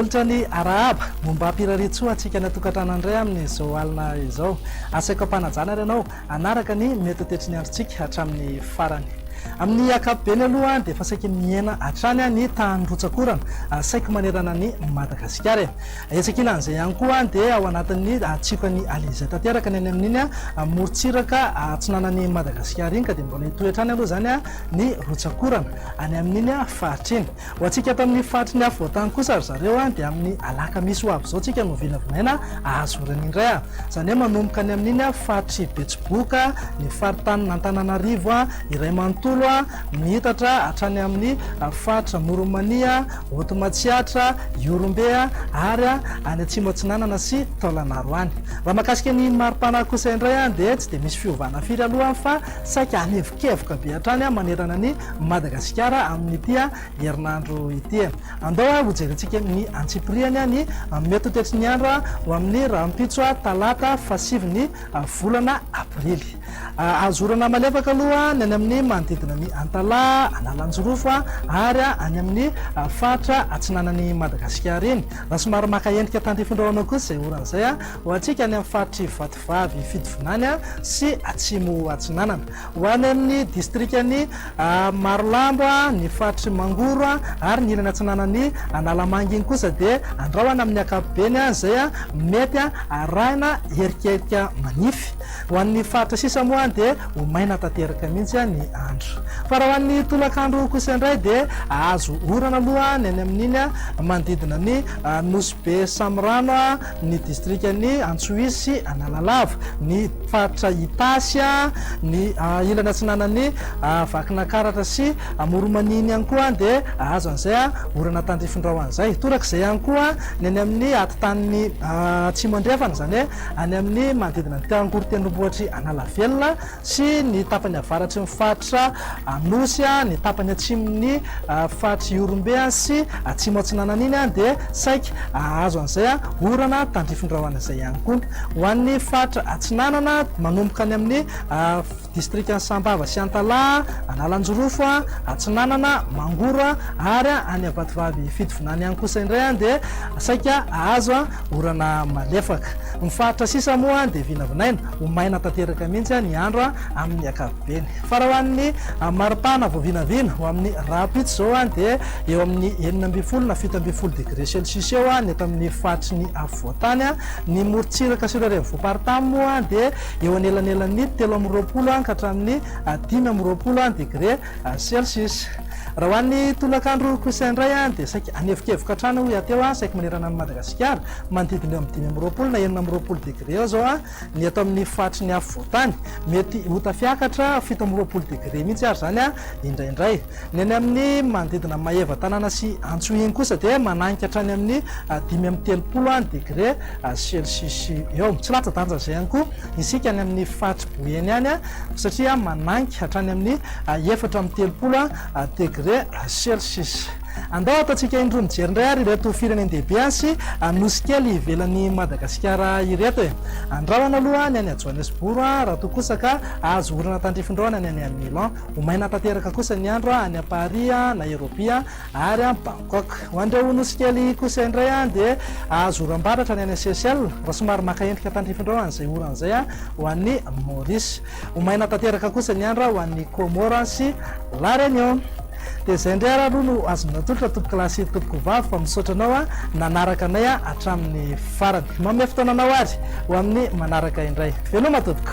tolotra ny arahaba momba hampiraritsoa antsika natokantana indray amin'izao alina izao. Asaiko ampanajana ary ianao anaraka ny mety tetry ny androntsika hatramin'ny farany. Amin'ny ankapobeny aloha dia efa saika miaina hatrany ny tany rotsakorana saika manerana ny Madagasikara. Etsak'ilan'izay ihany koa dia ao anatin'ny tsikany alizay tanteraka ny amin'iny morontsiraka atsinanan'ny Madagasikara iny ka dia mbola hitoetrany aloha zany ny rotsakorana any amin'iny faritra iny. Ho antsika tamin'ny faritry ny afovoantany kosa ry zareo dia amin'ny alaka misy ho avy izao tsika no vinavinaina ahazorany indray. Izany hoe manomboka any amin'iny faritry Betsiboka, ny faritany Antananarivo, iray manontolo mihitatra hatrany amin'ny faritra Moromania, Hotomatsiatra, Iorombe ary any Atsimo Atsinanana sy Taolanaroany. Raha mahakasika ny maripana kosa indray dia tsy dia misy fiovana firy aloha fa saika anevokevoka be hatrany manerana ny Madagasikara amin'ity herinandro ity. Andao ho jerentsika ny antsipriany ny mety tetry ny andro ho amin'ny rahampitso talata fasivy volana aprily. Azorana malefaka aloha ny any amin'ny manodidina ny Antala, Analanjorofo ary any amin'ny faritra atsinanan'ny Madagasikara iny. Raha somary maka endrika tandrifindraona kosa izay oran'izay ho antsika any amin'ny faritry Vatovavy, Fidivinany sy Atsimo Atsinanana. Ho any amin'ny distrikany Marolambo, ny faritry Mangoro ary ny ilany atsinanan'ny Analamanga iny kosa dia andrahoana amin'ny ankapobeny izay mety arahina herikehika manify. Ho an'ny faritra sisa moa dia ho maina tanteraka mihitsy ny andro. Fa raha ho an'ny tolakandro kosa indray dia azo orana aloha ny any amin'iny manodidina ny Nosy Samorano, ny distrikany Antsohisy, Analalava, ny faritra Itasy, ny ilany atsinanan'ny Vakinakaratra sy Moromaniny ihany koa dia azo an'izay orana tandrifindraon'izay. Torak'izay ihany koa ny any amin'ny atitan'ny Atsimo Andrefana, izany hoe any amin'ny manodidina ny Ankoritendrombohitry Analavela sy ny tapany avaratry ny faritra Nosy, ny tapany atsimon'ny faritra Iorombe sy Atsimo Atsinanana iny dia saika azo an'izay orana tandrifindraona izay ihany koa. Ho an'ny faritra Atsinanana manomboka any amin'ny distrikany Sambava sy Antala, Analanjorofo, Atsinanana, Mangoro ary any Vatovavy, Fidivinany ihany kosa indray dia saika azo orana malefaka. Ny faritra sisa moa dia vinavinaina ho maina tanteraka mihitsy ny andro amin'ny ankapobeny. Fa raha ho an'ny maripana vao vinavina ho amin'ny rahampitso zao dia eo amin'ny 9 na 17 degré celsius eo ny eto amin'ny faritry ny afovoantany. Ny morontsiraka sy ireo voaparitany moa dia eo anelanelan'ny 13 ka hatramin'ny 15 degré celsius. Raha ho an'ny tolakandro kosa indray dia saika anevokevoka hatrany ho ateo saika manerana amin'ny Madagasikara manodidina eo amin'ny 15 na 19 degré eo zao ny eto amin'ny faritry ny afovoantany. Mety ho tafiakatra 17 degré mihitsy ary zany indraindray. Ny any amin'ny manodidina Maheva tanàna sy Antsohiany kosa dia mananika hatrany amin'ny 5 degré celsius eo. Tsy latsa-danja izay ihany koa isika any amin'ny faritry Boeny any satria mananika hatrany amin'ny 4 degré celsius. Andao ataontsika indro mijery indray ary ireto firenendehibe sy nosy kely ivelan'ny Madagasikara ireto. Andrahona aloha ny any Johannesburg raha toa kosa ka azo orana tandrifindraona ny any Milan. Ho maina tanteraka kosa ny andro any Paris, Nairobi ary Bangkok. Ho andreo nosy kely kosa indray dia azo oram-baratra ny any Seychelles raha somary maka endrika tandrifindraona izay oran'izay ho an'ny Maurice. Ho maina tanteraka kosa ny andro ho an'ny Comores sy La Réunion. Dia izay indray raha aloha no azonao tolotra tompoko lasy tompoko vavy fa misaotra anao nanaraka anay hatramin'ny farany. Manome fotoananao ary ho amin'ny manaraka indray. Veloma tompoko.